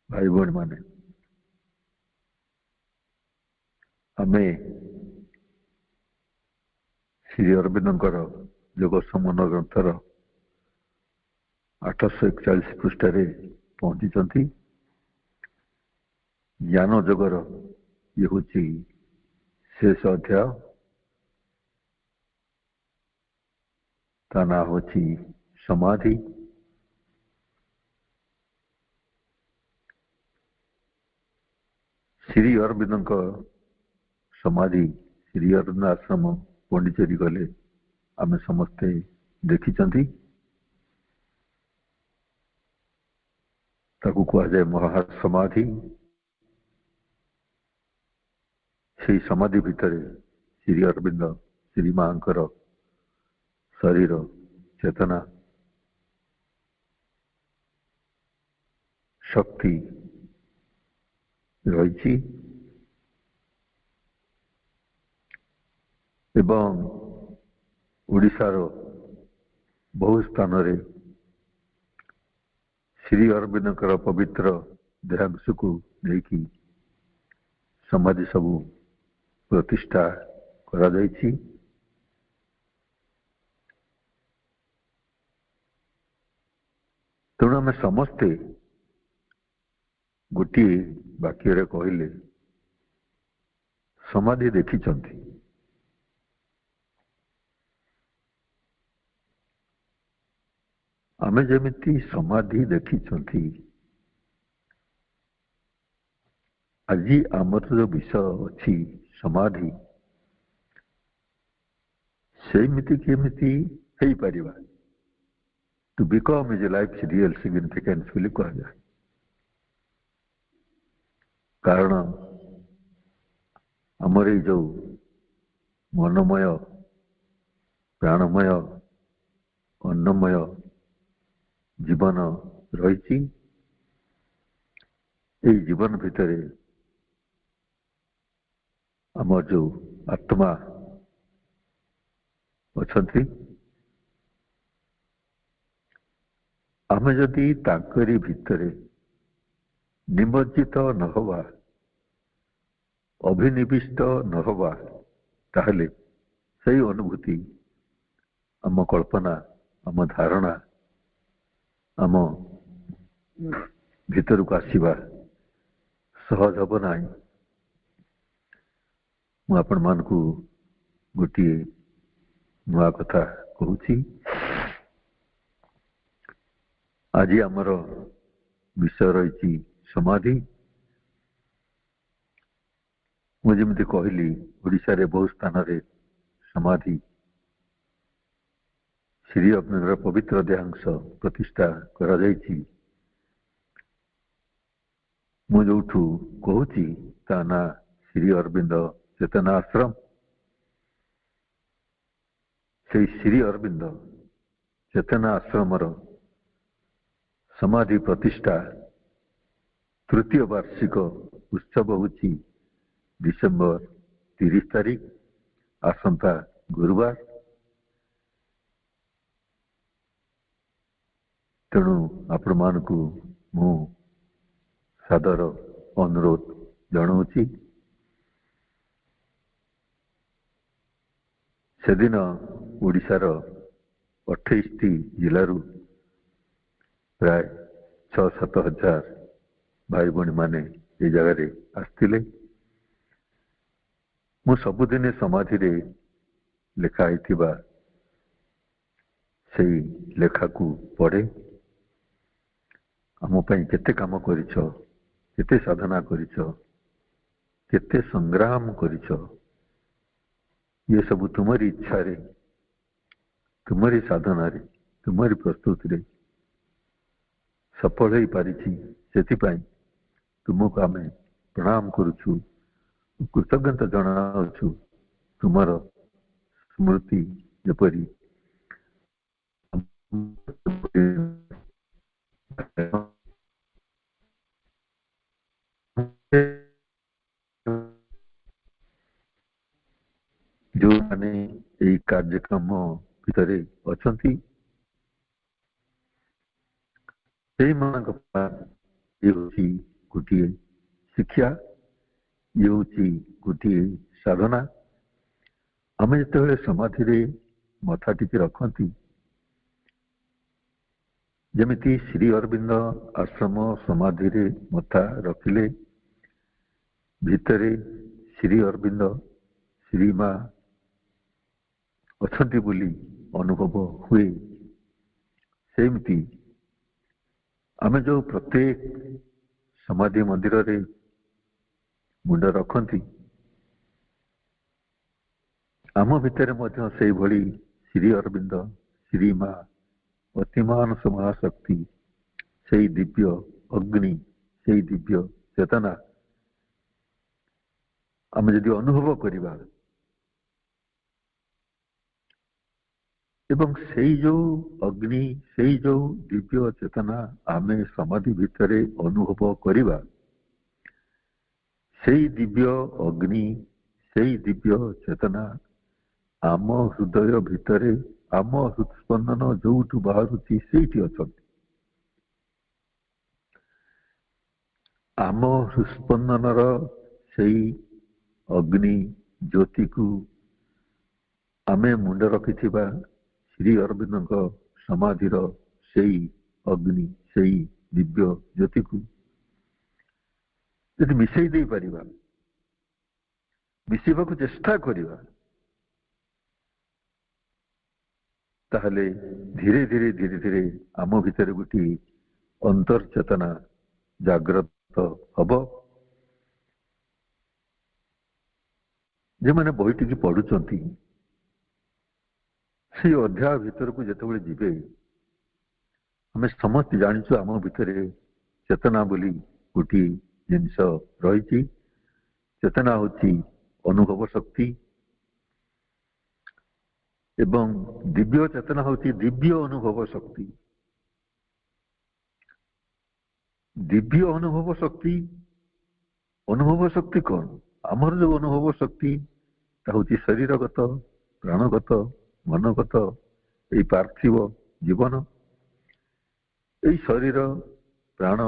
भाई भौणी माने आमे श्री अरविंदर योग समन ग्रंथर 841 पृष्ठ पहुंची। ज्ञान जगर ये हूँ शेष अध्याय, ता ना हूँ समाधि। श्री अरविंद समाधि श्री अरविंद आश्रम पंडिचेरी गले आमे समस्ते देखी ताकू कहुए महासमाधि। से समाधि भितर श्री अरविंद श्री मांकर शरीर चेतना शक्ति रही एवं ओडिशार बहु स्थान रे श्री अरविंद पवित्र देहांश को लेकिन समाधि सबू प्रतिष्ठा करा जायछि। तेणु आम समस्ते गोटे वाक्य कहले समाधि देखी। आमे जेमिति समाधि देखी आज आमर जो विषय अच्छी समाधि सेमिति केमिति हेई परिबा to become is life real significance बोली कह जाए। कारण आमर जो मनमय प्राणमय अन्नमय जीवन रही जीवन भितर आमर जो आत्मा अच्छी आमे जदि ताकरी भितर निमज्जित न हवा अभिनिविष्ट न हवा ताहले सही अनुभूति आम कल्पना आम धारणा आम भीतर को आसवा सहज हम ना। मुझे मान को गोटे नुआ कथा कहूँ। आज आमर विषय रही समाधि। मुझे कहली ओडिशा रे बहु स्थान रे समाधि श्री अरविंद पवित्र देहांश प्रतिष्ठा करा जायछि। मु जोठू कहूँ ता ना श्री अरविंद चेतना आश्रम। से श्री अरविंद चेतना आश्रम समाधि प्रतिष्ठा तृतीय वार्षिक उत्सव होची डिसेम्बर 30 तारीख आसंता गुरुवार। तेणु आपण मान को मु सादर अनुरोध जनाऊँगी। से दिन ओडिशार 28 जिलू प्राय 6-7 हजार भाई भौणी माने ये जगह आसते। मु सबुदिन समाधि रे लेखाई से लेखा को पढ़े। आम केते काम करिछ, केते साधना करिछ, केते संग्राम करिछ, ये सब तुम्हारी इच्छा रे तुम्हारी साधना रे तुम्हारी प्रस्तुति रे सफल हो पारिछि। सेतिपाई तुमको आमे प्रणाम करुछु, कृतज्ञता जनाउछु। तुमर स्मृति जेपरी जो माने यही कार्यक्रम भितर अच्छी से गोटे शिक्षा, ये हूँ गोटे साधना। आम जो समाधि मथा टी रखती, जमिति श्री अरविंद आश्रम समाधि मथा रखिले भितरे श्री अरविंद श्री माँ अच्छी बोली अनुभव हुए। सेमती आम जो प्रत्येक समाधि मंदिर रे मुंड रखती, आम भितर से भली श्री अरविंद श्री माँ अतिमान महाशक्ति, से दिव्य अग्नि, से दिव्य चेतना आम जदि अनुभव करिबा, एवं से जो अग्नि से जो दिव्य चेतना आमे समाधि भितरे अनुभव करिबा, से दिव्य अग्नि से दिव्य चेतना आम हृदय भितरे आम हृत्स्पंदन जो बाहरुची से आम हृत्स्पंदनर से अग्नि ज्योति को आमे मुंड रखिथिबा श्री अरविंद समाधिर से अग्नि से दिव्य ज्योति को यदि मिसई दे परिबा, मिसैबा को चेष्टा करिबा, ताहले धीरे धीरे धीरे धीरे आम भितर गोटे अंतर्चेतना जागृत हब। जे माने बहीटी पढ़ुचंती से अध्याय भीतर को जिते जीवे, आम समस्त जानिचु आम भितर चेतना बोली गोटे जिनस रही। चेतना होची अनुभव शक्ति एवं दिव्य चेतना होची दिव्य अनुभव शक्ति। दिव्य अनुभव शक्ति कौन? आमर जो अनुभव शक्ति हूँ शरीरगत प्राणगत मनगत ये पार्थिव जीवन, ये शरीर प्राण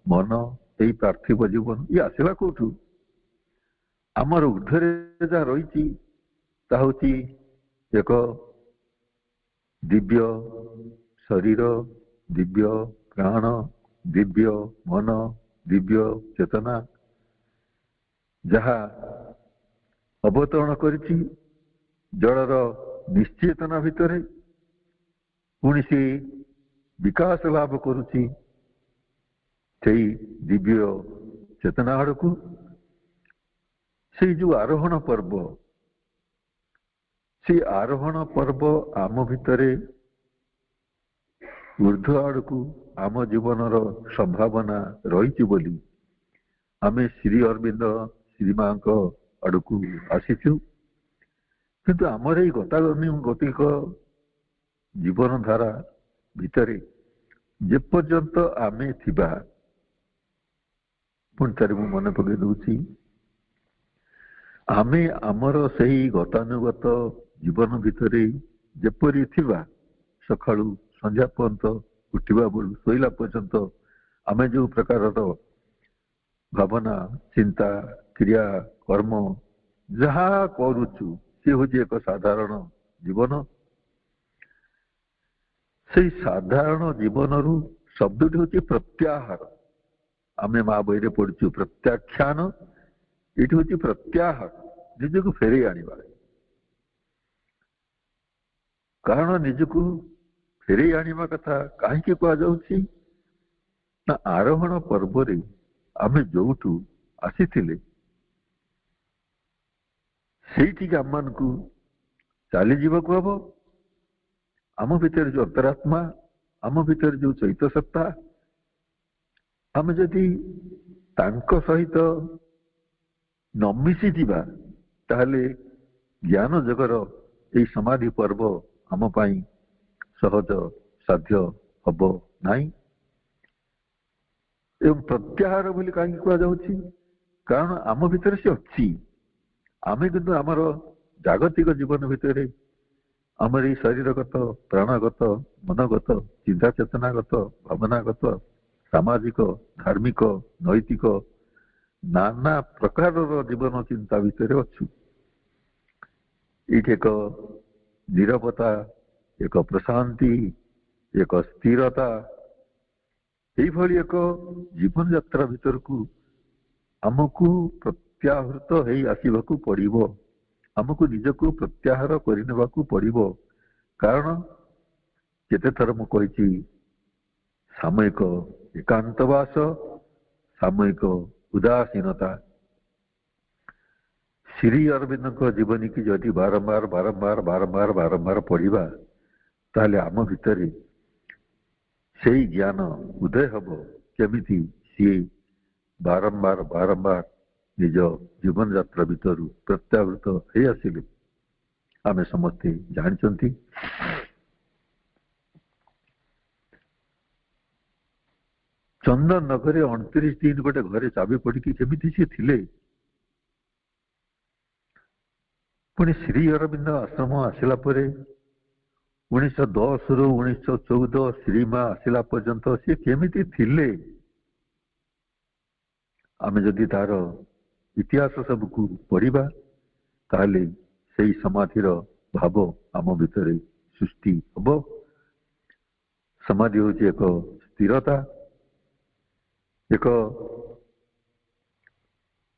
मन ये पार्थिव जीवन ये आसला कौटू? आमर ऊर्ध्वे जहाँ रही हूँ एक दिव्य शरीर, दिव्य प्राण, दिव्य मन, दिव्य चेतना जहा अवतरण करिछि जड़र निश्चेतना भितर, पुणी से विकास लाभ करुछि से दिव्य चेतना आड़ को। से जो आरोहण पर्व, से आरोहण पर्व आम भितरे ऊर्ध्व आड़ को आम जीवनर संभावना रही बोली आमे श्री अरविंद श्री माँ आड़ को आसीचु। किंतु आमर ये गतागतिक जीवन धारा भितरे जेपर्यंत आमे थिबा, पुणी तारे मु मन पकई दूची, आमे आमर सही गतानुगत जीवन भितरे जेपरी थिबा, सकाळु संध्या पर्यंत उठिबा बेलू शोला पर्यंत आमे जो प्रकार भावना चिंता क्रिया कर्म जहा करुचु से हूँ एक साधारण जीवन। से साधारण जीवन रु शब्द हूँ प्रत्याहार। आमे माँ बही पढ़ु प्रत्याख्यान, ये हूँ प्रत्याहार, निजक फेरे आनिबा। कारण निजक फेरे आनिबा कथा कहीं कहुच्छी ना, आरोहण पर्व रे आमे जोठू आसी से आम मान को चली जावाक हम। आम भीतर जो अंतरात्मा, आम भीतर जो चैत सत्ता, आम जदि तांको सहित न मिसी जीवा ताहले ज्ञान जगर ये समाधि पर्व आम पाई सहज साध्य हब नहीं। एवं प्रत्याहार बोली कहीं कहुच्छी कारण आम भीतर से अच्छी। आमे किंतु आमर जागतिक जीवन भितर आमर ये शरीरगत प्राणगत मनगत चिंता चेतनागत भावनागत सामाजिक धार्मिक नैतिक नाना प्रकार जीवन चिंता भितर अच्छु। ये एक निरवता, एक प्रशांति, एक स्थिरता, यही एक जीवन यात्रा भीतर को आमको प्रत्याहृत हो आसवाक पड़ो, आमको निजक प्रत्याहार करने पड़ो। कारण केते थर मु कही सामयिक एकांतवास, सामयिक उदासीनता। श्री अरविंद जीवनी की जदि बारंबार बारंबार बारंबार बारंबार पढ़ा ताले आम भितर से ज्ञान उदय हम केमिति सी बारंबार बारंबार निज जीवन यात्रा भीतर प्रत्यावृत हो आसिले आम समस्ते जानते। चंदन नगर 29 दिन गोटे घरे चाबी पड़ी केमिति सी थिले। पुणी श्री अरविंद आश्रम आसला 1910 रु 1914 श्रीमा आसला पर्यंत सी केमिति थिले। आमे जदि तार इतिहास सबको पढ़ा ताले से समाधिर भाव आम भितर सृष्टि हम। समाधि हूँ एक स्थिरता, एक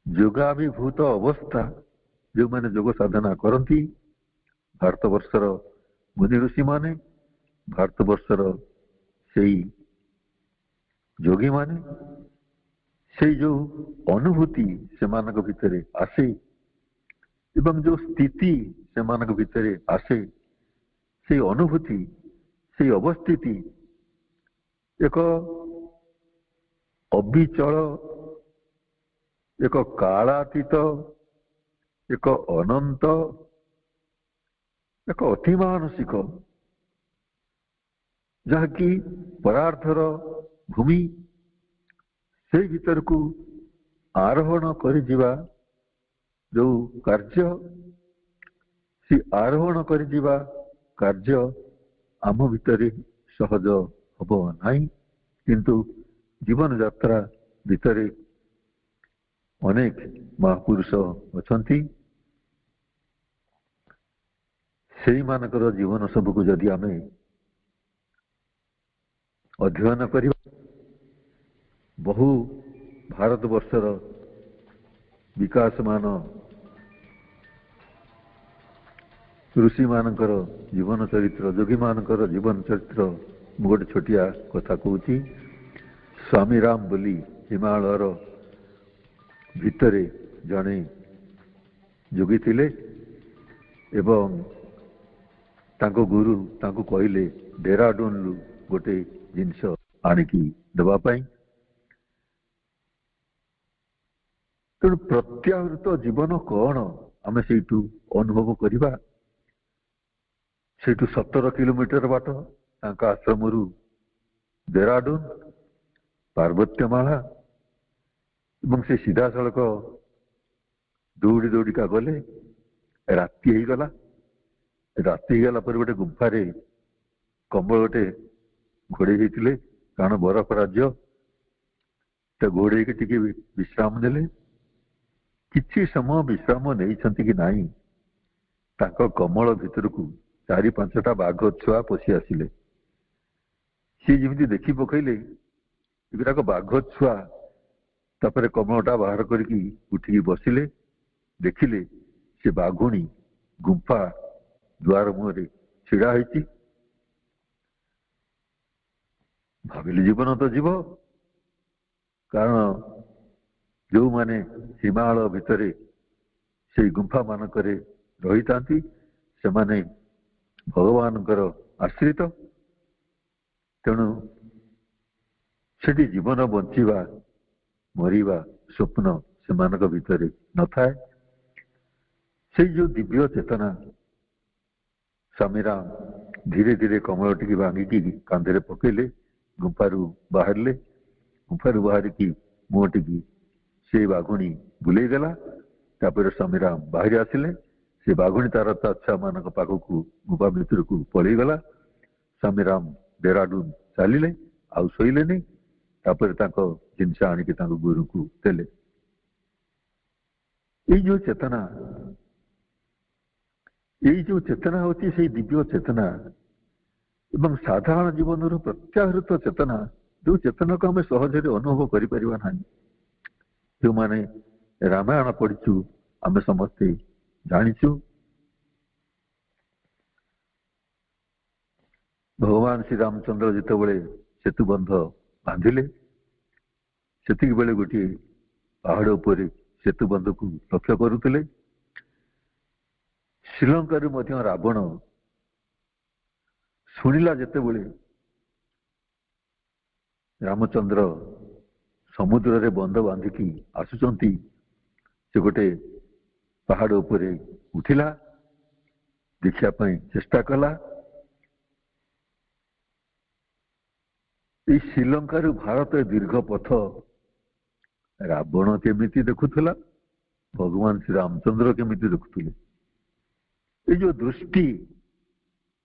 योगाभिभूत अवस्था जो मैंने योग साधना करती। भारतवर्षर मुनि ऋषि माने, भारतवर्षर से योगी माने, से जो अनुभूति से मानक भितर आसे एवं जो स्थिति से मानक भितर आसे, से अनुभूति से अवस्थिति एक अविचल, एक कालातीत, एक अनंत, एक अतिमानसिक, जहाँकि परार्थर भूमि से भीतर को आरोहण कर जीवा जो कार्य, से आरोहण कर जीवा कार्य आम भितर सहज हम नहीं। किंतु जीवन यात्रा भितर अनेक महापुरुष अछंती। से मानकर जीवन सबको जदि आमे अध्ययन करिबा, बहु भारतवर्षर विकासमान ऋषि मानकर जीवन चरित्र, योगी मानकर जीवन चरित्र मु गोटे छोटिया कथा कहूँ। स्वामी राम बोली हिमालयर भितरे जड़े योगी थिले एवं तांको गुरु तांको कहले डेराडून लु गोटे जिनस आणिकी देवाई। तेणु प्रत्यावृत जीवन कौन आम से अनुभव करवा। से 17 किलोमीटर बाट तांका आश्रम डेराडून पार्वत्यमाला एवं से सीधा सड़क दौड़ी दौड़िका गले। राति हो गला, राति गला पर गोटे गुंफारे कंबल गोटे घोड़े होते, कारण बरफ राज्य, तो घोड़े टी विश्राम नेले। किछि समय विश्राम नहीं कि नहीं, तांको कमल भितर को 4-5टा बाघ छुआ पशि आसिले। सी जमी देखी पकईले एगुड़ाक बाघ छुआ, तापर कमलटा बाहर करके उठिकी बसिले। देखिले से बाघुणी गुंफा द्वार मुहरे छिड़ा होती। भाविले जीवन तो जीव, कारण जो माने हिमालय भितरे से गुंफा मानक रही था से माने भगवानकर आश्रित। तेणु से जीवन बंचीवा मरीवा स्वप्न से मानक भितरे न थाए। से जो दिव्य चेतना स्वामीराम धीरे धीरे कमल टी भांगिकी कांधे पकेले, गुंफारू बाहरले। गुंफारू बाहर की मुह टी से बाघुणी बुले देला। तापर स्वामीराम बाहर आसिले। से बाघुणी तार छुआ मान पाखक गुंफा भितर को पलैगला। स्वामीराम डेराडून चलिले, आउ शोले नहीं। तापर जिनस आणिक गुरु को देले। ये जो चेतना होती से दिव्य चेतना एवं साधारण जीवन प्रत्याहृत चेतना जो चेतना को आम सहज अनुभव करें जो माने रामायण पढ़ीचु आम समस्ते जाचु भगवान श्री रामचंद्र जिते बड़े सेतुबंध बांधिले से बेले गोटे पहाड़ उपर सेतुबंध को लक्ष्य करुले। श्रीलंका रावण शुणिला जिते बड़े रामचंद्र समुद्र रे बंध बांधिकी आसुचंती से गोटे पहाड़ उपर उठिला देखा चेष्टा कला। ये श्रीलंका भारत दीर्घ पथ रावण केमिति देखुला भगवान श्री रामचंद्र केमिति देखुले। ये जो दृष्टि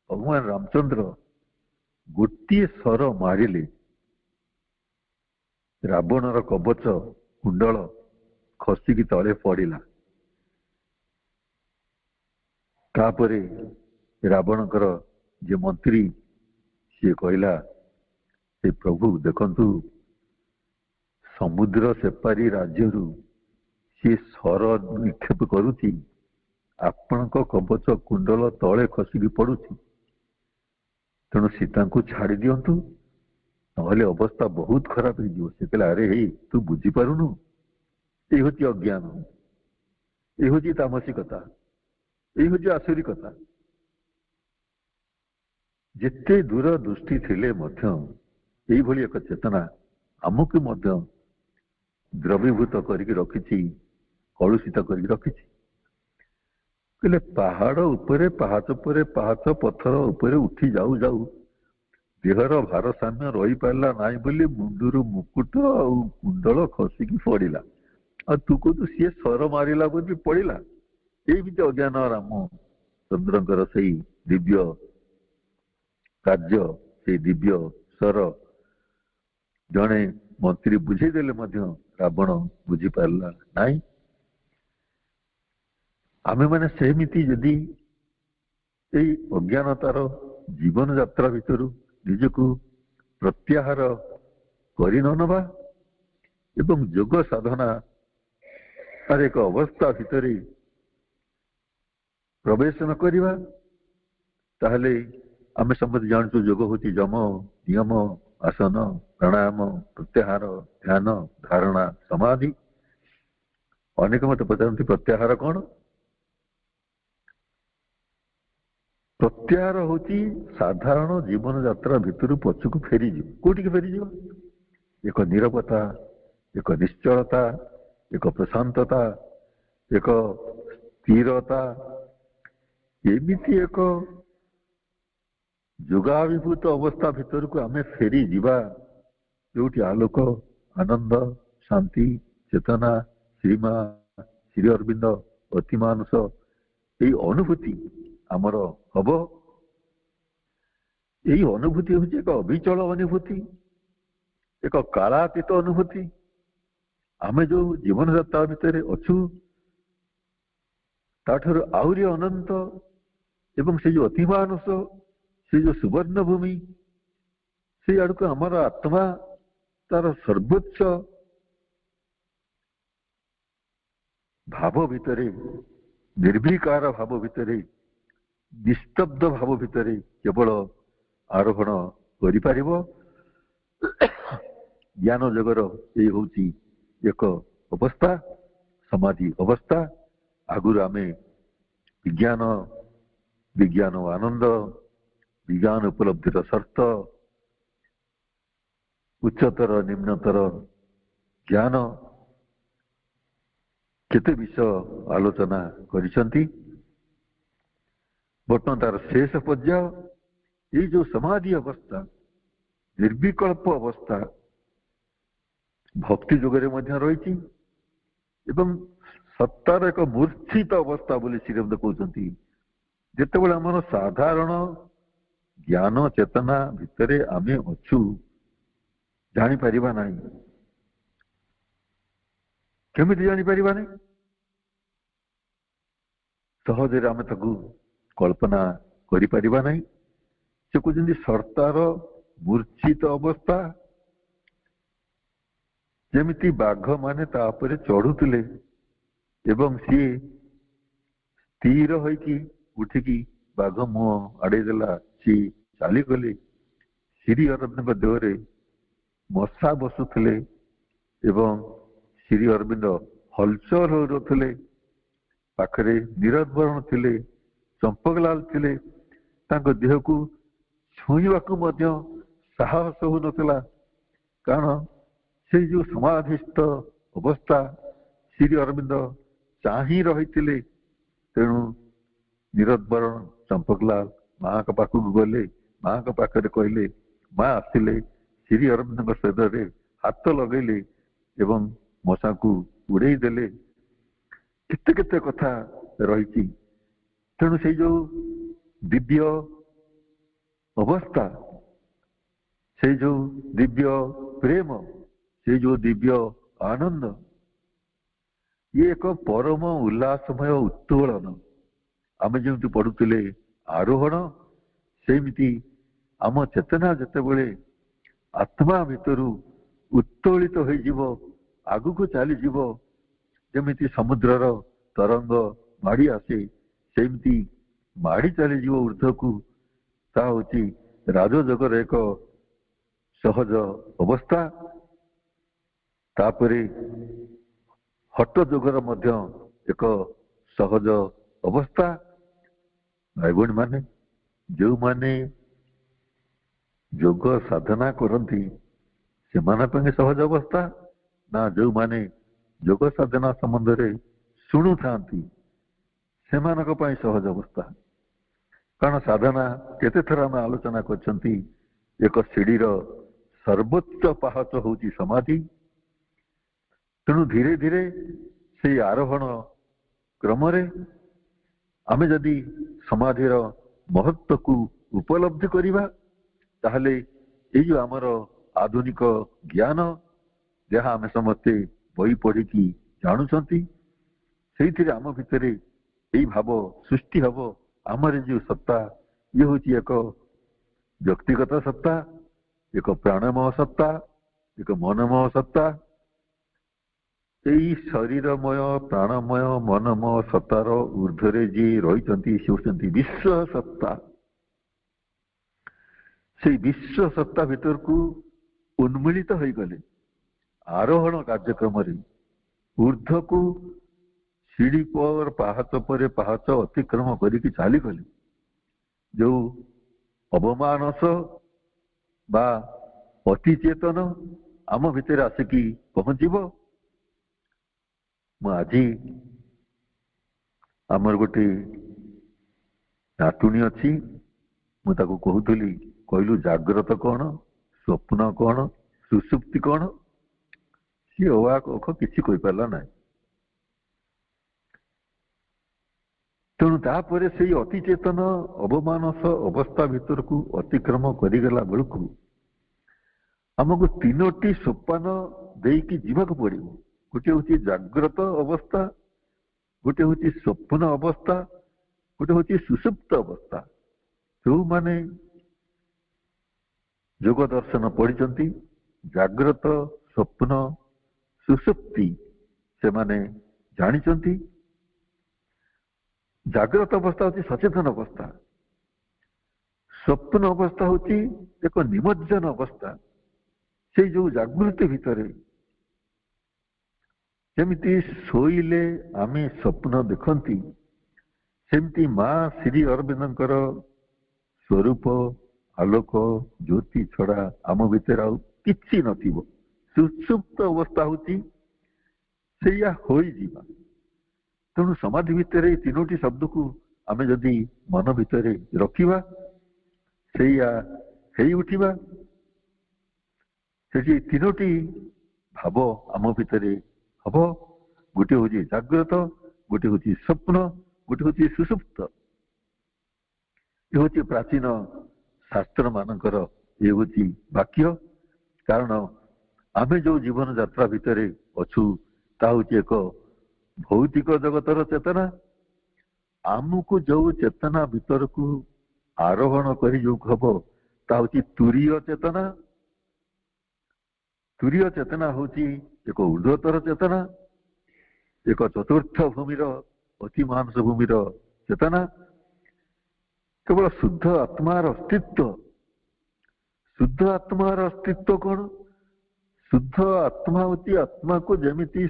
भगवान रामचंद्र गोटे सर मारिले रावणर कवच कुंडल खसिकी तले पड़ा। तापरे रावणकर जे मंत्री सी कहला हे प्रभु देखंतु समुद्र सेपारी राज्य सी सर निक्षेप करुची आपण कवच कुंडल तले खसिकी पड़ुची तेणु सीता को छाड़ी दिंतु नहले अवस्था बहुत खराब हो। कहला अरे हे तू बुझीपारुनु ये हूँ अज्ञान ये हूँ तामसिकता ये हूँ आसुरिकता। जिते दूर दृष्टि थिले मध्य यही भली एक चेतना आमको मध्य द्रवीभूत करके रखी कलुषित करके रखी। कहले पहाड़ उपरे पहाच पत्थर उपरे उठी जाऊ जाऊ देहर भारसाम्य रही पारा ना बोली मुंडर मुकुट आ कुंडल खसिकी पड़ा आ तू कहू सी सर मारिला बोली पड़ा। ये अज्ञान रामचंद्र से दिव्य कार्य से दिव्य सर जड़े मंत्री बुझेदेले रावण बुझी पारा ना। आमे माने सेमिति जदि यही अज्ञानतार जीवन यात्रा भितर निजको प्रत्याहार कर नवा एवं योग साधना एक अवस्था भितर प्रवेश न करवा ताहले आमे समझ जानचु योग होची जम नियम आसन प्राणायाम प्रत्याहार ध्यान धारणा समाधि। अनेक मत पचारती प्रत्याहार कौन? प्रत्याहार होची साधारण जीवन यात्रा भितर पछकु फेरी कोटि फेरी एक नीरवता एक निश्चलता एक प्रशांतता एक स्थिरता एमिति एक योगाभिभूत अवस्था भितर को आमे फेरी जीवा जोटी आलोक आनंद शांति चेतना श्रीमा श्री अरविंद अतिमानुष यही अनुभूति आमर हम। यही अनुभूति हूँ एक अविचल अनुभूति एक कालातीत अनुभूति। आमे जो जीवन यात्रा भितर अच्छु ताठर आहरी अनंत एवं से जो अतिमानुष से जो सुवर्ण भूमि से आड़ को आमर आत्मा तार सर्वोच्च भाव भितर निर्विकार भाव भितर निस्तब्ध भाव भितर केवल आरोहण कर ज्ञान जगर ये हूँ एक अवस्था समाधि अवस्था। आगुर आमे विज्ञान विज्ञान आनंद विज्ञान उपलब्धिर शर्त उच्चतर निम्नतर ज्ञान केते विषय आलोचना करिसंती। बर्तमान तार शेष पर्याय ये जो समाधि अवस्था निर्विकल्प अवस्था भक्ति जोगरे मध्य रही एवं सत्तार एक मूर्छित अवस्था बोली श्रीरमद कहते जितेबाला आम साधारण ज्ञान चेतना भितर आमे अच्छु ଜାଣିପାରିବା ନାହିଁ। କେମିତି ଜାଣିପାରିବା ନାହିଁ? ସହଜରେ ଆମେ ତାକୁ କଳ୍ପନା କରିପାରିବା ନାହିଁ। ସେ କହୁଛନ୍ତି ସର୍ତ୍ତାର ମୂର୍ଚ୍ଛିତ ଅବସ୍ଥା, ଯେମିତି ବାଘ ମାନେ ତା ଉପରେ ଚଢୁଥିଲେ ଏବଂ ସିଏ ସ୍ଥିର ହୋଇକି ଉଠିକି ବାଘ ମୁହଁ ଆଡେଇ ଦେଲା, ସିଏ ଚାଲିଗଲେ। ଶ୍ରୀ ଅରବିନ୍ଦଙ୍କ ଦେହରେ ମଶା ବସୁଥିଲେ ଏବଂ ଶ୍ରୀ ଅରବିନ୍ଦ ହଲଚଲ ହେଉଥିଲେ। ପାଖରେ ନିରଦବରଣ ଥିଲେ, ଚମ୍ପକଲାଲ ଥିଲେ। ତାଙ୍କ ଦେହକୁ ଛୁଇଁବାକୁ ମଧ୍ୟ ସାହସ ହଉନଥିଲା, କାରଣ ସେଇ ଯୋଉ ସମାଧିସ୍ଥ ଅବସ୍ଥା ଶ୍ରୀ ଅରବିନ୍ଦ ଚାହିଁ ରହିଥିଲେ। ତେଣୁ ନିରଦବରଣ ଚମ୍ପକଲାଲ ମାଙ୍କ ପାଖକୁ ଗଲେ, ମାଙ୍କ ପାଖରେ କହିଲେ, ମା ଆସିଲେ ଶ୍ରୀ ଅରବିନ୍ଦଙ୍କ ଶରୀରରେ ହାତ ଲଗେଇଲେ ଏବଂ ମଶାକୁ ଉଡେଇ ଦେଲେ। କେତେ କେତେ କଥା ରହିଛି। ତେଣୁ ସେଇ ଯୋଉ ଦିବ୍ୟ ଅବସ୍ଥା, ସେଇ ଯୋଉ ଦିବ୍ୟ ପ୍ରେମ, ସେଇ ଯୋଉ ଦିବ୍ୟ ଆନନ୍ଦ, ଇଏ ଏକ ପରମ ଉଲ୍ଲାସମୟ ଉତ୍ତୋଳନ। ଆମେ ଯେମିତି ପଢୁଥିଲେ ଆରୋହଣ, ସେମିତି ଆମ ଚେତନା ଯେତେବେଳେ ଆତ୍ମା ଭିତରୁ ଉତ୍ତୋଳିତ ହୋଇଯିବ, ଆଗକୁ ଚାଲିଯିବ, ଯେମିତି ସମୁଦ୍ରର ତରଙ୍ଗ ମାଡ଼ି ଆସେ, ସେମିତି ମାଡ଼ି ଚାଲିଯିବ ଉର୍ଦ୍ଧ୍ୱକୁ। ତାହା ହଉଛି ରାଜଯୋଗର ଏକ ସହଜ ଅବସ୍ଥା। ତାପରେ ହଟ ଯୋଗର ମଧ୍ୟ ଏକ ସହଜ ଅବସ୍ଥା। ଭାଇ ଭଉଣୀ ମାନେ, ଯେଉଁମାନେ ଯୋଗ ସାଧନା କରନ୍ତି ସେମାନଙ୍କ ପାଇଁ ସହଜ ଅବସ୍ଥା, ନା ଯେଉଁମାନେ ଯୋଗ ସାଧନା ସମ୍ବନ୍ଧରେ ଶୁଣୁଥାନ୍ତି ସେମାନଙ୍କ ପାଇଁ ସହଜ ଅବସ୍ଥା? କାରଣ ସାଧନା କେତେ ଥର ଆମେ ଆଲୋଚନା କରିଛନ୍ତି, ଏକ ସିଡିର ସର୍ବୋଚ୍ଚ ପାହାଚ ହଉଛି ସମାଧି। ତେଣୁ ଧୀରେ ଧୀରେ ସେଇ ଆରୋହଣ କ୍ରମରେ ଆମେ ଯଦି ସମାଧିର ମହତ୍ଵକୁ ଉପଲବ୍ଧି କରିବା, ତାହେଲେ ଏଇ ଯୋଉ ଆମର ଆଧୁନିକ ଜ୍ଞାନ, ଯାହା ଆମେ ସମସ୍ତେ ବହି ପଢିକି ଜାଣୁଛନ୍ତି, ସେଇଥିରେ ଆମ ଭିତରେ ଏଇ ଭାବ ସୃଷ୍ଟି ହବ। ଆମର ଯୋଉ ସତ୍ତା, ଇଏ ହଉଛି ଏକ ବ୍ୟକ୍ତିଗତ ସତ୍ତା, ଏକ ପ୍ରାଣମୟ ସତ୍ତା, ଏକ ମନମୟ ସତ୍ତା। ଏଇ ଶରୀରମୟ, ପ୍ରାଣମୟ, ମନମୟ ସତ୍ତାର ଊର୍ଦ୍ଧ୍ୱରେ ଯିଏ ରହିଛନ୍ତି, ସେ ହେଉଛନ୍ତି ବିଶ୍ୱ ସତ୍ତା। ସେଇ ବିଶ୍ୱ ସତ୍ତା ଭିତରକୁ ଉନ୍ମିଳିତ ହୋଇଗଲେ ଆରୋହଣ କାର୍ଯ୍ୟକ୍ରମରେ ଊର୍ଦ୍ଧ୍ୱକୁ ସିଡି પર ପାହାଚ ପରେ ପାହାଚ ଅତିକ୍ରମ କରିକି ଚାଲିଗଲେ। ଯୋଉ ଅବମାନସ ବା ଅତିଚେତନ ଆମ ଭିତରେ ଆସିକି ପହଞ୍ଚିବ। ମୁଁ ଆଜି ଆମର ଗୋଟେ ନାତୁଣୀ ଅଛି, ମୁଁ ତାକୁ କହୁଥିଲି, କହିଲୁ ଜାଗ୍ରତ କଣ, ସ୍ୱପ୍ନ କଣ, ସୁଷୁପ୍ତି କଣ? ସିଏ ଅବାକ ଅଖ କିଛି କହିପାରିଲା ନାହିଁ। ତେଣୁ ତାପରେ ସେଇ ଅତିଚେତନ ଅବମାନସ ଅବସ୍ଥା ଭିତରକୁ ଅତିକ୍ରମ କରିଗଲା ବେଳକୁ ଆମକୁ ତିନୋଟି ସୋପାନ ଦେଇକି ଯିବାକୁ ପଡିବ। ଗୋଟେ ହଉଛି ଜାଗ୍ରତ ଅବସ୍ଥା, ଗୋଟେ ହଉଛି ସ୍ୱପ୍ନ ଅବସ୍ଥା, ଗୋଟେ ହଉଛି ସୁଷୁପ୍ତ ଅବସ୍ଥା। ଯୋଉମାନେ ଯୋଗ ଦର୍ଶନ ପଢିଛନ୍ତି, ଜାଗ୍ରତ, ସ୍ୱପ୍ନ, ସୁଷୁପ୍ତି ସେମାନେ ଜାଣିଛନ୍ତି। ଜାଗ୍ରତ ଅବସ୍ଥା ହଉଛି ସଚେତନ ଅବସ୍ଥା, ସ୍ୱପ୍ନ ଅବସ୍ଥା ହଉଛି ଏକ ନିମଜ୍ଜନ ଅବସ୍ଥା। ସେଇ ଯୋଉ ଜାଗୃତି ଭିତରେ, ଯେମିତି ଶୋଇଲେ ଆମେ ସ୍ୱପ୍ନ ଦେଖନ୍ତି, ସେମିତି ମା ଶ୍ରୀ ଅରବିନ୍ଦଙ୍କର ସ୍ୱରୂପ, ଆଲୋକ, ଜ୍ୟୋତି ଛଡା ଆମ ଭିତରେ ଆଉ କିଛି ନଥିବ। ସୁଷୁପ୍ତ ଅବସ୍ଥା ହଉଛି ସେଇଆ ହୋଇଯିବା। ତେଣୁ ସମାଧି ଭିତରେ ଏଇ ତିନୋଟି ଶବ୍ଦକୁ ଆମେ ଯଦି ମନ ଭିତରେ ରଖିବା, ସେଇଆ ହେଇ ଉଠିବା। ସେଠି ତିନୋଟି ଭାବ ଆମ ଭିତରେ ହବ। ଗୋଟେ ହଉଛି ଜାଗ୍ରତ, ଗୋଟେ ହଉଛି ସ୍ୱପ୍ନ, ଗୋଟେ ହଉଛି ସୁଷୁପ୍ତ। ଏ ହଉଛି ପ୍ରାଚୀନ ଶାସ୍ତ୍ର ମାନଙ୍କର, ଏ ହଉଛି ବାକ୍ୟ। କାରଣ आमे जो जीवन यात्रा भितर अच्छु ता हूँ एक भौतिक जगतर चेतना। आमको जो चेतना भीतर को आरोहण कर जो हम ता हूँ तुरीय चेतना। तुरीय चेतना हूँ एक ऊर्ध्वतर चेतना, एक चतुर्थ भूमिर अति मानस भूमिर चेतना। केवल शुद्ध आत्मार अस्तित्व, शुद्ध आत्मार अस्तित्व कौन? शुद्ध आत्मा होती आत्मा को जमीती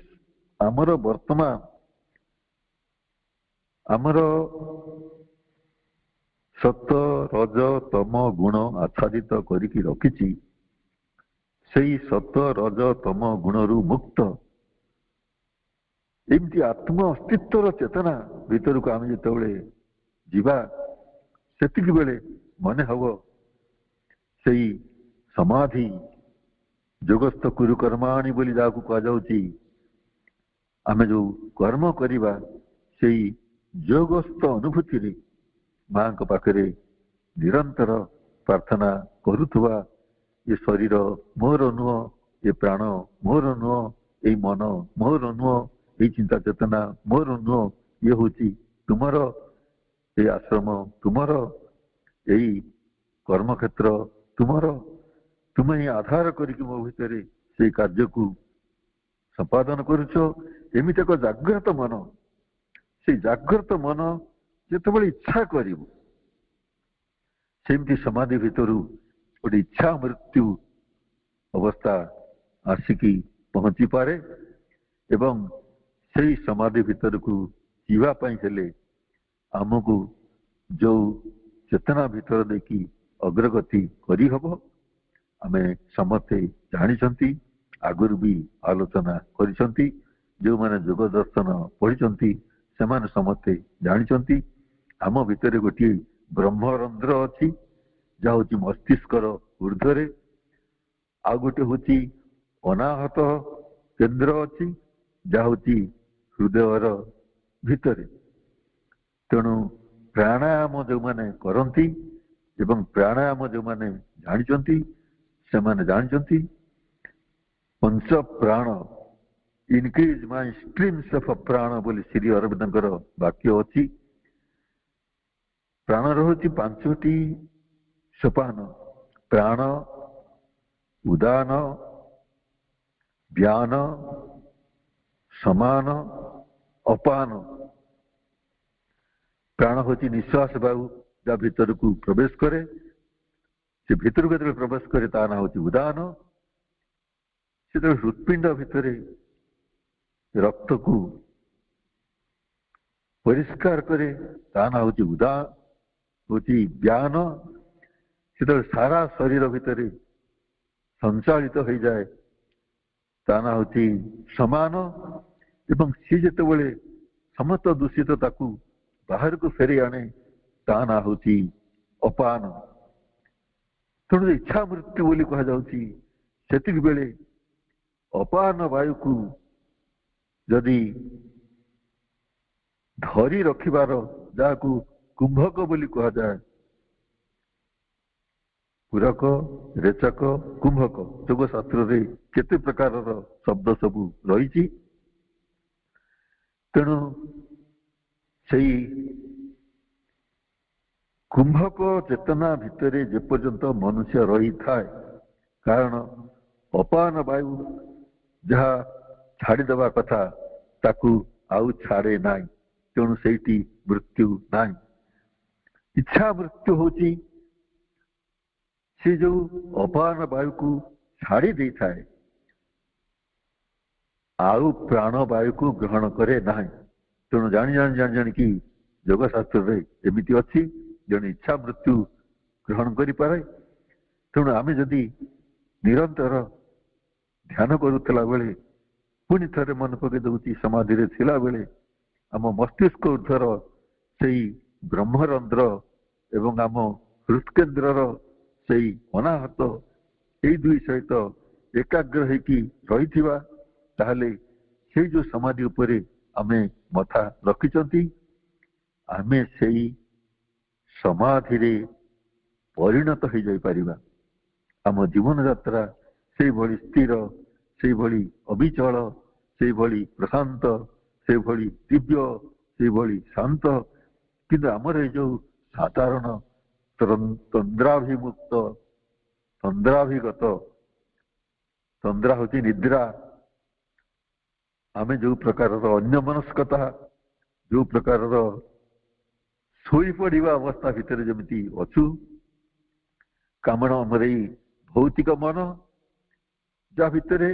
आमर वर्तमान आमर सत रज तम गुण आच्छादित करिकी रखिछि। सेई सत रज तम गुणरु मुक्त एमती आत्म अस्तित्वर चेतना भीतर को आम जिते जीवा सेतिक बेले मने हब सेई समाधि जोगस्थ कुरु कर्माणी बोली जाकु कह जाउछि। आमे जो कर्म करिबा सेई जोगस्थ अनुभूति रे मां को पाखरे निरंतर प्रार्थना करुथुवा ये शरीर मोर नुह, ये प्राण मोर नुह, ये मन मोर नुह, ये चिंता चेतना मोर नुह, ये होची तुमर, ये आश्रम तुमर, यही कर्म क्षेत्र तुमर, तुम्हें आधार करके मो भितर से कार्य को संपादन करुच। एमती एक जागृत मन, से जागृत मन जिते इच्छा करिवो सेमती समाधि भितर गोटे इच्छा मृत्यु अवस्था आसिकी पहुंची पारे। एवं से समाधि भितर को जीवाई हेले आमको जो चेतना भितर देखी अग्रगति करी हबो आमे समस्ते जानी, आगुरी भी आलोचना करिसंती। जो माने योग दर्शन पढ़ी से माने समस्ते जानी आम भितर गोटे ब्रह्मरंध्र अच्छी जहाँ हूँ मस्तिष्कर ऊर्ध्वरे, आ गोटे हूँ अनाहत केन्द्र अच्छी जहाँ हूँ हृदयर भितर। तेणु प्राणायाम जो माने करती एवं प्राणायाम जो माने जानी से माने जानी पंच प्राण इनक्रीज माय स्ट्रीम्स ऑफ प्राण बोली श्री अरविंदर वाक्य अच्छी। प्राण रही पांचटी सोपान, प्राण, उदान, व्यान, समान, अपान। प्राण हूँ निश्वास वायु जहाँ भीतर को प्रवेश करे, से भीतर को प्रवेश करे ता ना हूँ उदान। से हृत्पिंड भितर रक्त को परिष्कार करे ता ना हूँ उदान हूँ व्यान। से सारा शरीर भितर संचालित हो जाए ता ना हूँ समान। एवं सी जिते समस्त दूषित ताकू बाहर को फेरी आने ता ना हूँ अपान। तेणु इच्छा मृत्यु बोली कह जाती बेले अपान वायु को जदि धरी रखिबार जहाँ को कुंभक बोली कह जाए, पूरक रेचक कुंभक योग शास्त्र रे केते प्रकार शब्द सबू रही। तेणु से कुंभक चेतना भितर जेपर्यंत मनुष्य रही थाए, कारण अपान वायु जहाँ छाड़ीदेवा कथा ताकू आउ छाड़े नाई। तेणु से मृत्यु नाई। इच्छा मृत्यु होची से जो अपान वायु को छाड़ी दे थाए आउ प्राण वायु को ग्रहण करे ना। तेणु जानी जानी जानी जानी कि योग शास्त्र एमती अच्छी जन इच्छा मृत्यु ग्रहण करि पारे। तेणु आमे जदि निरंतर ध्यान करुला बेले पुणी थे मन पकई दूसरी समाधि रे थिला बेले आम मस्तिष्क ऊर्ध्वर से ब्रह्मरंध्र एवं आम हृत्केन्द्रर से अनाहत यही दुई सहित एकाग्र होकी रही ताहले से जो समाधि उपरे आमे मथा रखिचंती आमे से समाधि रे परिणत हो जाई परिबा। आम जीवन यात्रा से भली स्थिर ସେଇଭଳି ଅବିଚଳ, ସେଇଭଳି ପ୍ରଶାନ୍ତ, ସେଇଭଳି ଦିବ୍ୟ, ସେଇଭଳି ଶାନ୍ତ। କିନ୍ତୁ ଆମର ଏଇ ଯୋଉ ସାଧାରଣ ତନ୍ଦ୍ରାଭିମୁକ୍ତ, ତନ୍ଦ୍ରାଭିଗତ, ତନ୍ଦ୍ରା ହଉଛି ନିଦ୍ରା, ଆମେ ଯୋଉ ପ୍ରକାରର ଅନ୍ୟମନସ୍କତା, ଯୋଉ ପ୍ରକାରର ଶୋଇପଡ଼ିବା ଅବସ୍ଥା ଭିତରେ ଯେମିତି ଅଛୁ, କାରଣ ଆମର ଏଇ ଭୌତିକ ମନ ଯାହା ଭିତରେ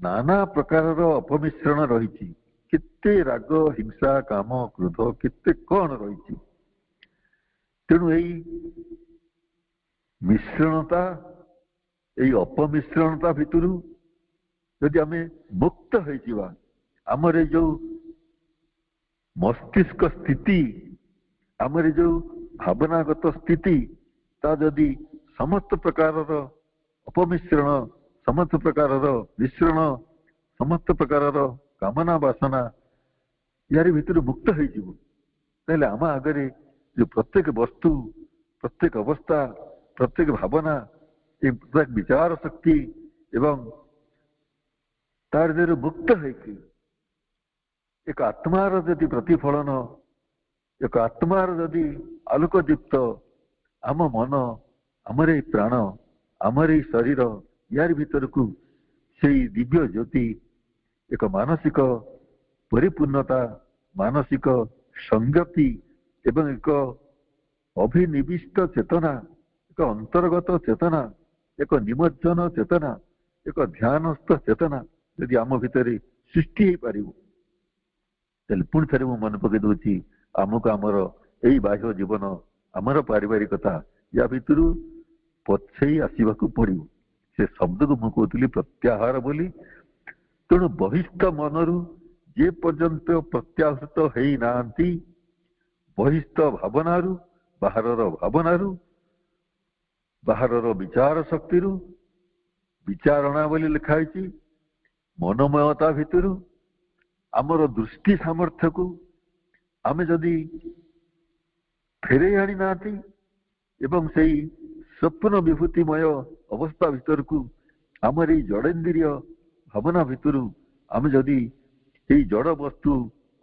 ନାନା ପ୍ରକାରର ଅପମିଶ୍ରଣ ରହିଛି, କେତେ ରାଗ, ହିଂସା, କାମ, କ୍ରୋଧ, କେତେ କଣ ରହିଛି। ତେଣୁ ଏଇ ମିଶ୍ରଣତା, ଏଇ ଅପମିଶ୍ରଣତା ଭିତରୁ ଯଦି ଆମେ ମୁକ୍ତ ହେଇଯିବା, ଆମର ଏଇ ଯୋଉ ମସ୍ତିଷ୍କ ସ୍ଥିତି, ଆମର ଏଇ ଯୋଉ ଭାବନାଗତ ସ୍ଥିତି, ତା ଯଦି ସମସ୍ତ ପ୍ରକାରର ଅପମିଶ୍ରଣ, ସମସ୍ତ ପ୍ରକାରର ମିଶ୍ରଣ, ସମସ୍ତ ପ୍ରକାରର କାମନା ବାସନା ୟାରି ଭିତରୁ ମୁକ୍ତ ହେଇଯିବ, ତାହେଲେ ଆମ ଆଗରେ ଯୋଉ ପ୍ରତ୍ୟେକ ବସ୍ତୁ, ପ୍ରତ୍ୟେକ ଅବସ୍ଥା, ପ୍ରତ୍ୟେକ ଭାବନା, ଏ ପ୍ରତ୍ୟେକ ବିଚାର ଶକ୍ତି ଏବଂ ତାର ଦେହରୁ ମୁକ୍ତ ହେଇକି ଏକ ଆତ୍ମାର ଯଦି ପ୍ରତିଫଳନ, ଏକ ଆତ୍ମାର ଯଦି ଆଲୋକଯୁକ୍ତ ଆମ ମନ, ଆମର ଏଇ ପ୍ରାଣ, ଆମର ଏଇ ଶରୀର, ୟାରି ଭିତରକୁ ସେଇ ଦିବ୍ୟ ଜ୍ୟୋତି, ଏକ ମାନସିକ ପରିପୂର୍ଣ୍ଣତା, ମାନସିକ ସଂଗତି ଏବଂ ଏକ ଅଭିନିବିଷ୍ଟ ଚେତନା, ଏକ ଅନ୍ତର୍ଗତ ଚେତନା, ଏକ ନିମଜ୍ଜନ ଚେତନା, ଏକ ଧ୍ୟାନସ୍ଥ ଚେତନା ଯଦି ଆମ ଭିତରେ ସୃଷ୍ଟି ହେଇପାରିବ, ତାହେଲେ ପୁଣି ଥରେ ମୁଁ ମନେ ପକେଇ ଦଉଛି, ଆମକୁ ଆମର ଏଇ ବାହ୍ୟ ଜୀବନ, ଆମର ପାରିବାରିକତା, ୟା ଭିତରୁ ପଛେଇ ଆସିବାକୁ ପଡିବ। ସେ ଶବ୍ଦକୁ ମୁଁ କହୁଥିଲି ପ୍ରତ୍ୟାହାର ବୋଲି। ତେଣୁ ବହିସ୍ଥ ମନରୁ ଯେ ପର୍ଯ୍ୟନ୍ତ ପ୍ରତ୍ୟାହୃତ ହେଇନାହାନ୍ତି, ବହିସ୍ଥ ଭାବନାରୁ, ଭାବନାରୁ, ବାହାରର ବିଚାର ଶକ୍ତିରୁ, ବିଚାରଣା ବୋଲି ଲେଖା ହେଇଛି, ମନୋମୟତା ଭିତରୁ ଆମର ଦୃଷ୍ଟି ସାମର୍ଥ୍ୟକୁ ଆମେ ଯଦି ଫେରେଇ ଆଣିନାହାନ୍ତି ଏବଂ ସେଇ ସ୍ୱପ୍ନ ବିଭୂତିମୟ ଅବସ୍ଥା ଭିତରକୁ, ଆମର ଏଇ ଜଡେନ୍ଦ୍ରିୟ ଭାବନା ଭିତରୁ ଆମେ ଯଦି ଏଇ ଜଡ ବସ୍ତୁ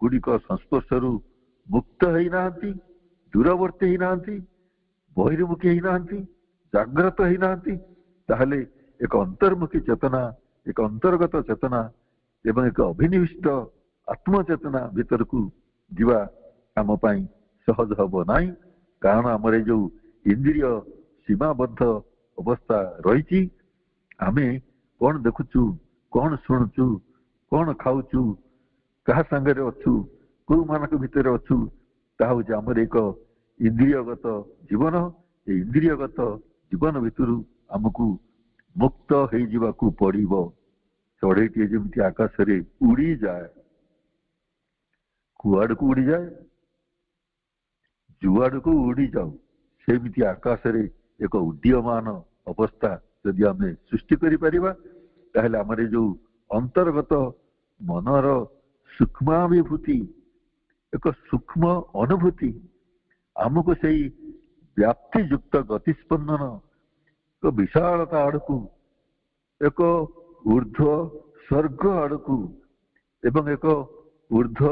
ଗୁଡ଼ିକ ସଂସ୍ପର୍ଶରୁ ମୁକ୍ତ ହେଇନାହାନ୍ତି, ଦୂରବର୍ତ୍ତୀ ହେଇନାହାନ୍ତି, ବହିର୍ମୁଖୀ ହେଇନାହାନ୍ତି, ଜାଗ୍ରତ ହେଇନାହାନ୍ତି, ତାହେଲେ ଏକ ଅନ୍ତର୍ମୁଖୀ ଚେତନା, ଏକ ଅନ୍ତର୍ଗତ ଚେତନା ଏବଂ ଏକ ଅଭିନିବିଷ୍ଟ ଆତ୍ମଚେତନା ଭିତରକୁ ଯିବା ଆମ ପାଇଁ ସହଜ ହବ ନାହିଁ। କାରଣ ଆମର ଏଇ ଯୋଉ ଇନ୍ଦ୍ରିୟ ସୀମାବଦ୍ଧ ଅବସ୍ଥା ରହିଛି, ଆମେ କଣ ଦେଖୁଛୁ, କଣ ଶୁଣୁଛୁ, କଣ ଖାଉଛୁ, କାହା ସାଙ୍ଗରେ ଅଛୁ, କୋଉମାନଙ୍କ ଭିତରେ ଅଛୁ, ତାହା ହଉଛି ଆମର ଏକ ଇନ୍ଦ୍ରିୟଗତ ଜୀବନ। ଏ ଇନ୍ଦ୍ରିୟଗତ ଜୀବନ ଭିତରୁ ଆମକୁ ମୁକ୍ତ ହେଇଯିବାକୁ ପଡିବ। ଚଢେଇଟିଏ ଯେମିତି ଆକାଶରେ ଉଡିଯାଏ, କୁଆଡକୁ ଉଡିଯାଏ, ଯୁଆଡକୁ ଉଡିଯାଉ, ସେମିତି ଆକାଶରେ ଏକ ଉଡ୍ଡୀୟମାନ ଅବସ୍ଥା ଯଦି ଆମେ ସୃଷ୍ଟି କରିପାରିବା, ତାହେଲେ ଆମର ଏ ଯୋଉ ଅନ୍ତର୍ଗତ ମନର ସୂକ୍ଷ୍ମାଭିଭୂତି, ଏକ ସୂକ୍ଷ୍ମ ଅନୁଭୂତି ଆମକୁ ସେଇ ବ୍ୟାପ୍ତିଯୁକ୍ତ ଗତିସ୍ପନ୍ଦନ, ଏକ ବିଶାଳତା ଆଡକୁ, ଏକ ଊର୍ଧ୍ୱ ସ୍ୱର୍ଗ ଆଡକୁ ଏବଂ ଏକ ଊର୍ଧ୍ୱ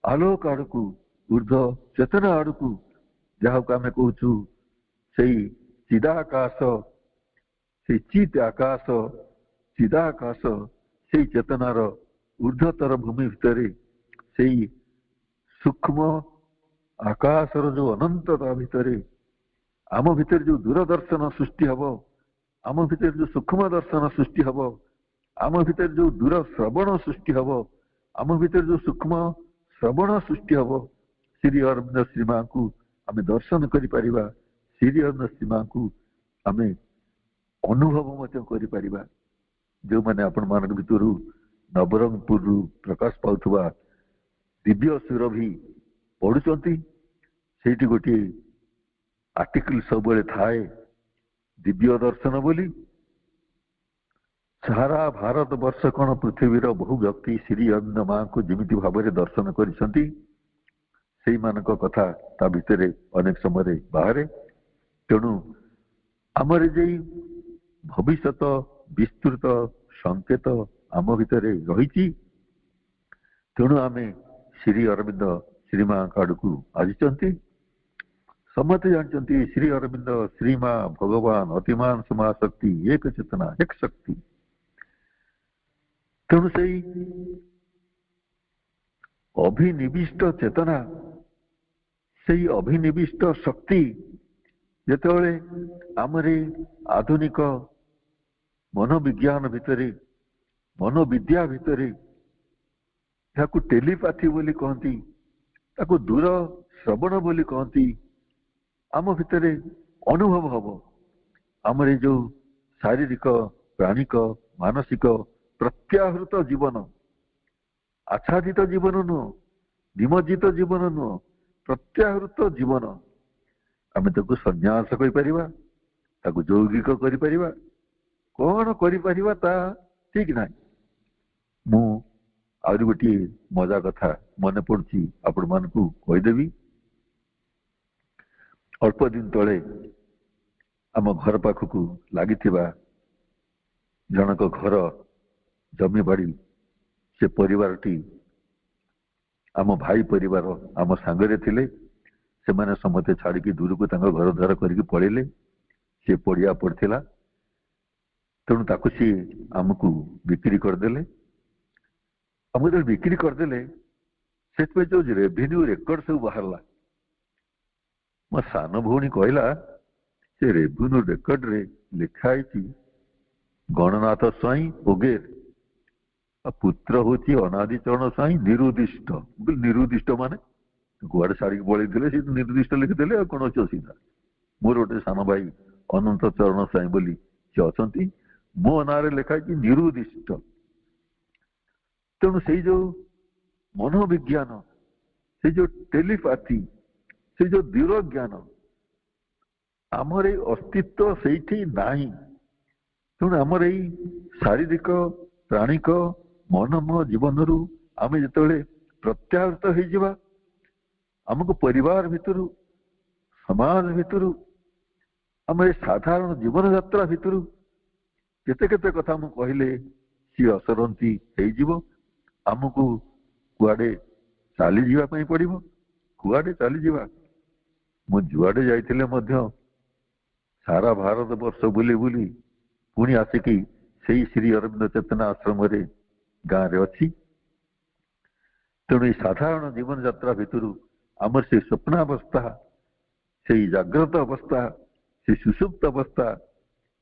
ଆଲୋକ ଆଡକୁ, ଊର୍ଧ୍ୱ ଚେତନା ଆଡକୁ, ଯାହାକୁ ଆମେ କହୁଛୁ ସେଇ ଚିଦାକାଶ, ସେଇ ଚିତ୍ ଆକାଶ, ଚିଦାକାଶ, ସେଇ ଚେତନାର ଊର୍ଧ୍ୱତର ଭୂମି ଭିତରେ, ସେଇ ସୂକ୍ଷ୍ମ ଆକାଶର ଯୋଉ ଅନନ୍ତତା ଭିତରେ ଆମ ଭିତରେ ଯୋଉ ଦୂରଦର୍ଶନ ସୃଷ୍ଟି ହବ, ଆମ ଭିତରେ ଯୋଉ ସୂକ୍ଷ୍ମ ଦର୍ଶନ ସୃଷ୍ଟି ହବ, ଆମ ଭିତରେ ଯୋଉ ଦୂର ଶ୍ରବଣ ସୃଷ୍ଟି ହବ, ଆମ ଭିତରେ ଯୋଉ ସୂକ୍ଷ୍ମ ଶ୍ରବଣ ସୃଷ୍ଟି ହବ, ଶ୍ରୀ ଅରବିନ୍ଦ ଶ୍ରୀମାଙ୍କୁ ଆମେ ଦର୍ଶନ କରିପାରିବା, ଶ୍ରୀ ଅରବିନ୍ଦ ଶ୍ରୀମାଙ୍କୁ ଆମେ ଅନୁଭବ ମଧ୍ୟ କରିପାରିବା। ଯେଉଁମାନେ ଆପଣମାନଙ୍କ ଭିତରୁ ନବରଙ୍ଗପୁରରୁ ପ୍ରକାଶ ପାଉଥିବା ଦିବ୍ୟ ସୁରଭି ପଢୁଛନ୍ତି, ସେଇଠି ଗୋଟିଏ ଆର୍ଟିକଲ ସବୁବେଳେ ଥାଏ, ଦିବ୍ୟ ଦର୍ଶନ ବୋଲି। ସାରା ଭାରତ ବର୍ଷ କଣ ପୃଥିବୀର ବହୁ ବ୍ୟକ୍ତି ଶ୍ରୀ ଅରବିନ୍ଦ ମାଙ୍କୁ ଯେମିତି ଭାବରେ ଦର୍ଶନ କରିଛନ୍ତି, ସେଇମାନଙ୍କ କଥା ତା ଭିତରେ ଅନେକ ସମୟରେ ବାହାରେ। ତେଣୁ ଆମର ଯେ ଭବିଷ୍ୟତ ବିସ୍ତୃତ संकेत आम भितर रही। तेणु आमे श्री अरविंद श्रीमा आड़क आसी। समते जानते श्री अरविंद श्रीमा भगवान अतिमान समा शक्ति एक चेतना एक शक्ति। तेणु से अभिनिविष्ट चेतना से अभिनिविष्ट शक्ति जिते आमरे आधुनिक मनोविज्ञान भितर मनोविद्या भितर या टेलीपैथी बोली कहती दूर श्रवण बोली कहती आम भितर अनुभव हम आमर जो शारीरिक प्राणिक मानसिक प्रत्याहृत जीवन आच्छादित जीवन नुह निमज्जित जीवन नुह प्रत्याहृत जीवन आम संन्यास कर यौगिक कर कौन कर ठीक ना। मु आउरी गोटे मजा कथा मन पड़ी आपण मानकु कहीदेवी। अल्प दिन तले आम घर पाखक लगी जनक घर जमी बाड़ी से परिवारटी आम भाई परिवार आम सांगरे थिले से माने समते छाड़ी दूर को घर द्वार करके पड़ेले। सी पड़िया पड़ता तेणु ताकू सी आमको बिक्री करदेले। आमको जो बिक्री करदेले से जो रेवेन्यू रेकर्ड सब बाहरला मो सान भौणी कहला से रेवेन्यू रेकर्ड रे लिखाई गणनाथ स्वाई ओगेर पुत्र हूँ अनादिचरण स्वाई निरुदिष्ट। निरुदिष्ट माने गुआड़े छाड़ी पड़े निर्दिष्ट लिखिदे कौन अच्छे असुविधा। मोर गोटे सान भाई अनंत चरण स्वाई बोली सी अच्छा मो ना लिखाई निरुदिष्ट। तेणु से जो मनोविज्ञान से जो टेलीपैथी से जो दूर ज्ञान आमर अस्तित्व से नाही। तेणु आमर शारीरिक प्राणिक मनमय जीवन रु आम जो प्रत्याहृत हो आमको परिवार भितर समाज भितर आम साधारण जीवन यात्रा भितर केते केते कथा मु कहले सी असरंती हो आमको कुआडे चली जावाई पड़ो कुआडे चली जावा। मु जुआडे जाइथिले मध्य सारा भारत वर्ष बुली बुली पुणी आसिकी से श्री अरविंद चेतना आश्रम गाँव रे अच्छी। तेणु साधारण जीवन यात्रा भितर आमर से स्वप्नावस्था से जाग्रत अवस्था से सुषुप्त अवस्था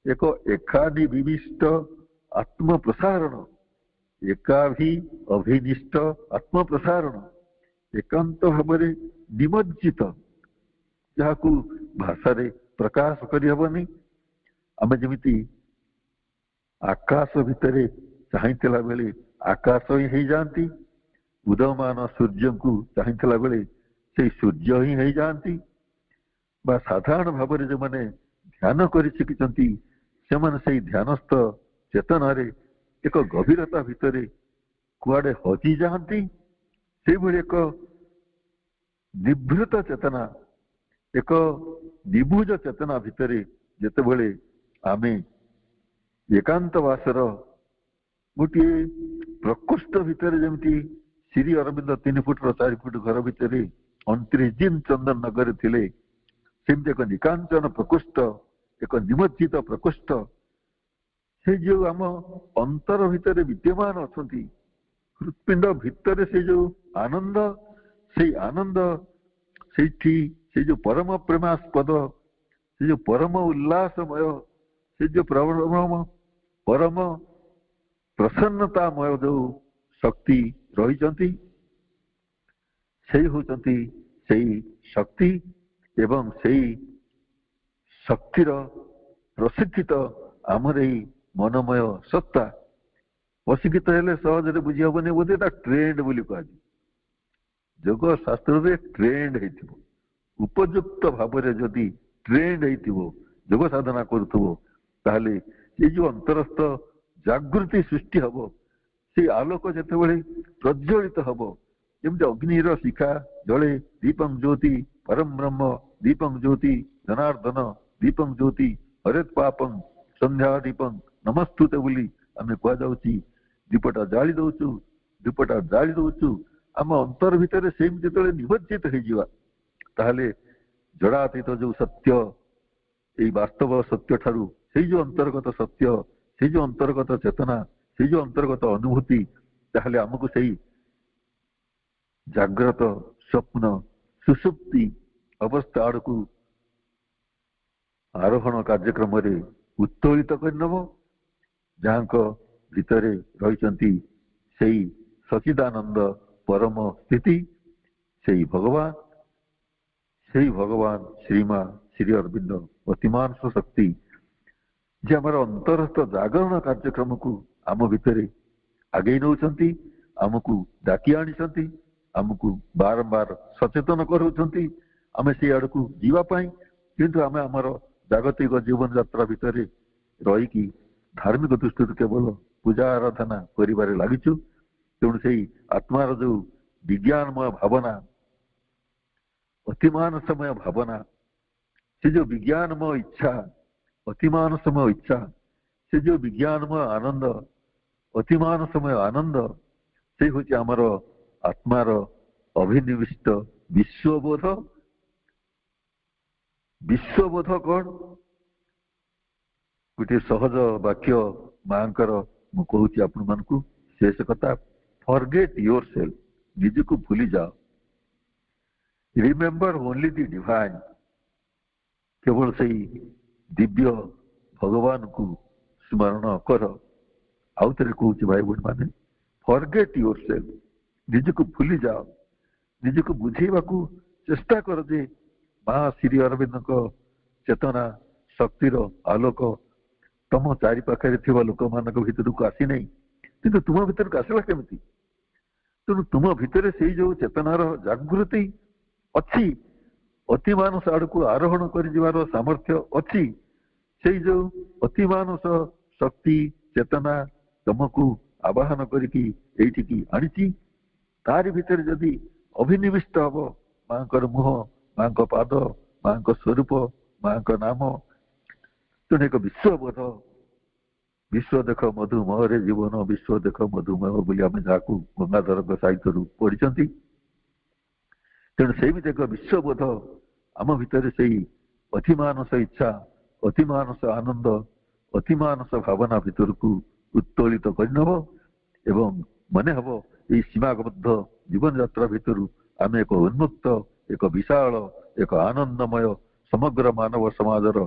एक एकादि विविष्ट आत्म प्रसारण एकाभि अभिनिष्ट आत्म प्रसारण एकांत भाव निमज्जित जहाँ भाषा प्रकाश करहबनी। आम जमी आकाश भितर चाहिला बेले आकाश ही हो जाती उदयमान सूर्य को चाहिला बेले से सूर्य ही हो जाती। साधारण भाव जो मैंने ध्यान कर शिखी से ध्यानस्थ चेतन एक गभीरता भितर कुआडे हजि जाती। से भली एक निभृत चेतना एक निभुज चेतना भितर जिते बड़े आमे एकांतवासर गोटे प्रकोष्ठ भितर जमी श्री अरविंद 3 फुट 4 फुट घर भितर 29 दिन चंदन नगर थिले सेमती एक निकांचन प्रकोष्ठ एक निमज्जित प्रकोष्ठ से जो आम अंतर भितर विद्यमान अच्छा हृत्पिंड भितर से जो आनंद से जो परम प्रेमास्पद से जो परम उल्लासमय से जो परम प्रसन्नतामय जो शक्ति रही से होती शक्ति एवं से शक्तिर प्रशिक्षित आमर यही मनमय सत्ता प्रशिक्षित हेले सहज बुझी हेनी बोधे ट्रेंड बोली कह जोग शास्त्र ट्रेंड हो उपयुक्त भाव जदि ट्रेंड हो जोग साधना करुले ये जो अंतरस्थ जागृति सृष्टि हम से आलोक जिते प्रज्वलित हम जमी अग्निर शिखा जले दीपं ज्योति परम ब्रह्म दीपं ज्योति जनार्दन दीपं ज्योति हरेत पापं संध्या दीपं नमस्तुते बोली आम कहुची दीपटा जाली दौचु दीपटा जाली दौचु आम अंतर भितर से जो निमज्जित हो जड़ातीत जो सत्य ये वास्तव सत्य ठारू से जो अंतर्गत सत्य से जो अंतर्गत चेतना से जो अंतर्गत अनुभूति ताहले आमको सही जाग्रत स्वप्न सुसुप्ति अवस्था आड़ को आरोहण कार्यक्रम उत्तोलित करनब जहाँ भितर रही सचिदानंद परम स्थिति से भगवान श्रीमा श्री अरविंद अतिमानस शक्ति जे आम अंतरस्थ जागरण कार्यक्रम को आम भितर आगे नौकरी आमको डाकी आनी आमको बारंबार सचेतन कराउछंती आमे से आड़ को जीवाई किंतु आमे आमर जागतिक जीवन यात्रा भितर रहीकि धार्मिक दृष्टि केवल पूजा आराधना कर लगिचु तेणु से आत्मार जो विज्ञानमय भावना अतिमान समय भावना से जो विज्ञानमय इच्छा अतिमान समय इच्छा से जो विज्ञानमय आनंद अतिमान समय आनंद से हूँ आमर आत्मार अभिनिविष्ट विश्वबोध विश्वबोध कौन गोटे सहज वाक्य मांकर मु कहूची आपण मानकु शेष कथा फॉरगेट योर सेल्फ निज को भूली जाओ रिमेंबर ओनली द डिवाइन केवल से दिव्य भगवान को स्मरण कर आउ थे कहूँ भाई बहन माने फॉरगेट योर सेल्फ निज को भूली जाओ निज को बुझेवा चेष्टा कर जे माँ श्री अरविंद चेतना शक्तिर आलोक तुम चारि पाखे लोक मान भर को आसी नहीं कि तुम भर को आसला केमी तेणु तुम भितर से जो चेतनार जागृति अच्छी अतिमानस आड़ को आरोहण कर सामर्थ्य अच्छी से जो अतिमानस शक्ति चेतना तुमको आवाहन करके आनी तारी भितर जदि अभिनिविष्ट हम माँ मुह माँ पाद माँ स्वरूप माँ नाम तेणु एक विश्वबोध विश्व देख मधुमेह रे जीवन विश्व देख मधुमेह बोली आम जहाँ गंगाधर साहित्य पढ़ी तेणु से एक विश्वबोध आम भितर से अतिमानस इच्छा अतिमानस आनंद अतिमानस भावना भितर को उत्तोलित करनब एवं मन हम ये सीमाबद्ध जीवन यात्रा भितर आम एक उन्मुक्त एक विशाल एक आनंदमय समग्र मानव समाजर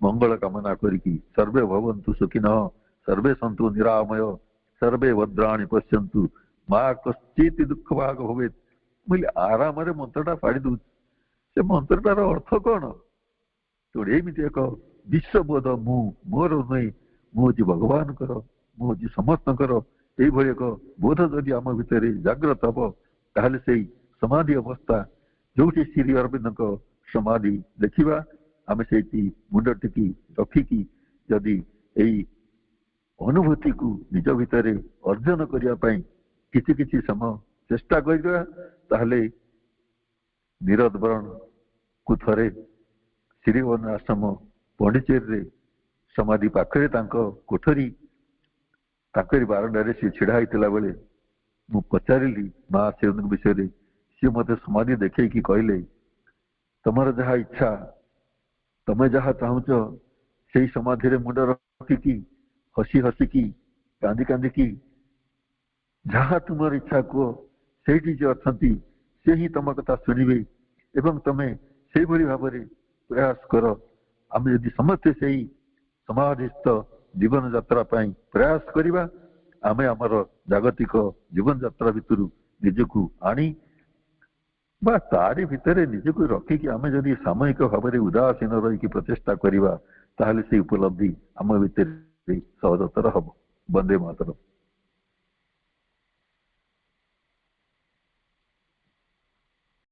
मंगल कामना करी सर्वे भवन्तु सुखिनः सर्वे सन्तु निरामय सर्वे भद्राणि पश्यन्तु माँ कश्चित् दुख भाग भवेत् मुझे आराम मंत्रटा फाड़ी दूँ से मंत्रटार अर्थ कौन तो एमती एक विश्वबोध मोर नुई मुझे भगवान मुझे समस्त ये एक बोध जदि आम भितर जाग्रत हम ताहले से समाधि अवस्था जो श्री अरविंद समाधि देखा आम से मुंड टिकी रखिकी जदि यही अनुभूति को निज भितर अर्जन करने किसी किसी समय चेष्टा कर नीरद बरण को थरे श्रीवन आश्रम पंडिचेरी समाधि पाखे कोठरी ताकरी बारंडारे सी छिड़ा होता बेले मु पचारि माँ से विषय सी मत समाधि देखे कि कहले तुमर जहाँ इच्छा तमें जहाँ चाहूच से समाधि मुंड रखिकी हसी हसिकी कांदी कांदिकी जहाँ तुम इच्छा कह से अच्छा से ही तुम कथा शुणे एवं तुम्हें से भाव में प्रयास कर आम यदि समस्ते से समाधिस्थ जीवन यात्रा प्रयास करवा आम आमर जागतिक जीवन यात्रा भितर निजक आनी बा तारी भितर निजक रखिकी आम जदि सामयिक भाव में उदासीन रही प्रचेषा करवा ताहले से उपलब्धि आम भितर सहजतर हम। वंदे मातरम।